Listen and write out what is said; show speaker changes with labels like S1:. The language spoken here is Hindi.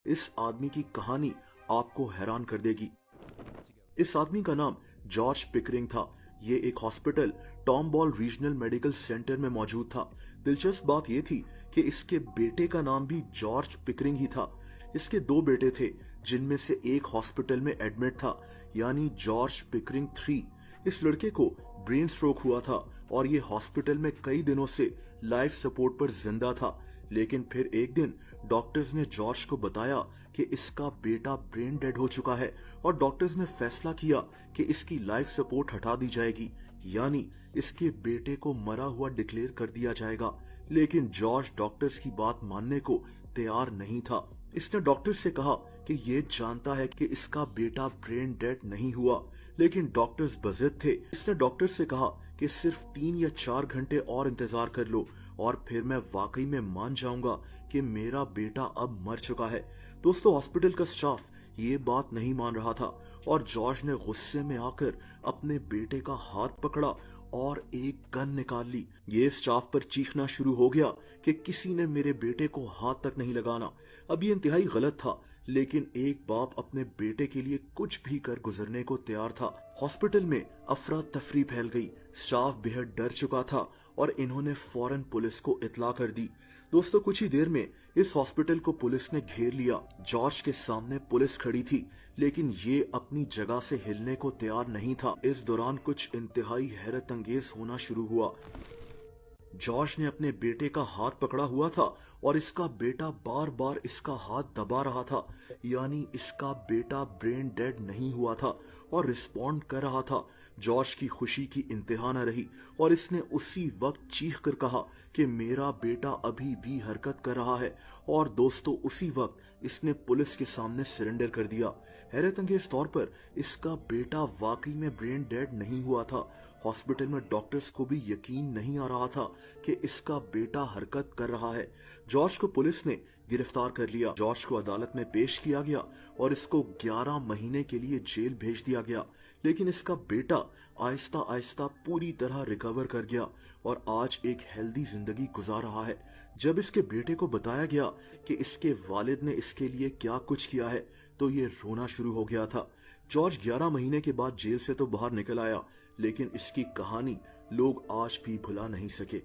S1: इस आदमी की कहानी आपको हैरान कर देगी। इस आदमी का नाम जॉर्ज पिकरिंग था। ये एक हॉस्पिटल टॉम्बॉल रीजनल मेडिकल सेंटर में मौजूद था। दिलचस्प बात यह थी कि इसके बेटे का नाम भी जॉर्ज पिकरिंग ही था। इसके दो बेटे थे, जिनमें से एक हॉस्पिटल में एडमिट था, यानी जॉर्ज पिकरिंग 3। इस लड़के को ब्रेन स्ट्रोक हुआ था और ये हॉस्पिटल में कई दिनों से लाइफ सपोर्ट पर जिंदा था। लेकिन फिर एक दिन डॉक्टर्स ने जॉर्ज को बताया कि इसका बेटा ब्रेन डेड हो चुका है और डॉक्टर्स ने फैसला किया कि इसकी लाइफ सपोर्ट हटा दी जाएगी, यानी इसके बेटे को मरा हुआ डिक्लेयर कर दिया जाएगा। लेकिन जॉर्ज डॉक्टर्स की बात मानने को तैयार नहीं था। इसने डॉक्टर से कहा कि ये जानता है कि इसका बेटा ब्रेन डेड नहीं हुआ, लेकिन डॉक्टर्स बज़िद थे। इसने डॉक्टर से कहा कि सिर्फ 3 या 4 घंटे और इंतजार कर लो और फिर मैं वाकई में मान जाऊंगा कि मेरा बेटा अब मर चुका है। दोस्तों, हॉस्पिटल का स्टाफ ये बात नहीं मान रहा था और जॉर्ज ने गुस्से में आकर अपने बेटे का हाथ पकड़ा और एक गन निकाल ली। ये स्टाफ पर चीखना शुरू हो गया कि किसी ने मेरे बेटे को हाथ तक नहीं लगाना। अब ये इंतहाई गलत था, लेकिन एक बाप अपने बेटे के लिए कुछ भी कर गुजरने को तैयार था। हॉस्पिटल में अफरा तफरी फैल गई। स्टाफ बेहद डर चुका था और इन्होंने फौरन पुलिस को इत्तला कर दी। दोस्तों, कुछ ही देर में इस हॉस्पिटल को पुलिस ने घेर लिया। जॉर्ज के सामने पुलिस खड़ी थी, लेकिन ये अपनी जगह से हिलने को तैयार नहीं था। इस दौरान कुछ इंतहाई हैरत अंगेज होना शुरू हुआ। जॉर्ज ने अपने बेटे का हाथ पकड़ा हुआ था और इसका बेटा बार बार इसका हाथ दबा रहा था, यानी इसका बेटा ब्रेन डेड नहीं हुआ था और रिस्पॉन्ड कर रहा था। जॉर्ज की खुशी की इंतहा न रही और इसने उसी वक्त चीख कर कहा कि मेरा बेटा अभी भी हरकत कर रहा है। और दोस्तों, उसी वक्त इसने पुलिस के सामने सरेंडर कर दिया। हैरत अंगेज तौर पर इसका बेटा वाकई में ब्रेन डेड नहीं हुआ था। हॉस्पिटल में डॉक्टर्स को भी यकीन नहीं आ रहा था कि इसका बेटा हरकत कर रहा है। जॉर्ज को पुलिस ने गिरफ्तार कर लिया। जॉर्ज को अदालत में पेश किया गया और इसको 11 महीने के लिए जेल भेज दिया गया। लेकिन इसका बेटा आहिस्ता आहिस्ता पूरी तरह रिकवर कर गया और आज एक हेल्दी जिंदगी गुजार रहा है। जब इसके बेटे को बताया गया कि इसके वालिद ने इसके लिए क्या कुछ किया है, तो ये रोना शुरू हो गया था। जॉर्ज 11 महीने के बाद जेल से तो बाहर निकल आया, लेकिन इसकी कहानी लोग आज भी भुला नहीं सके।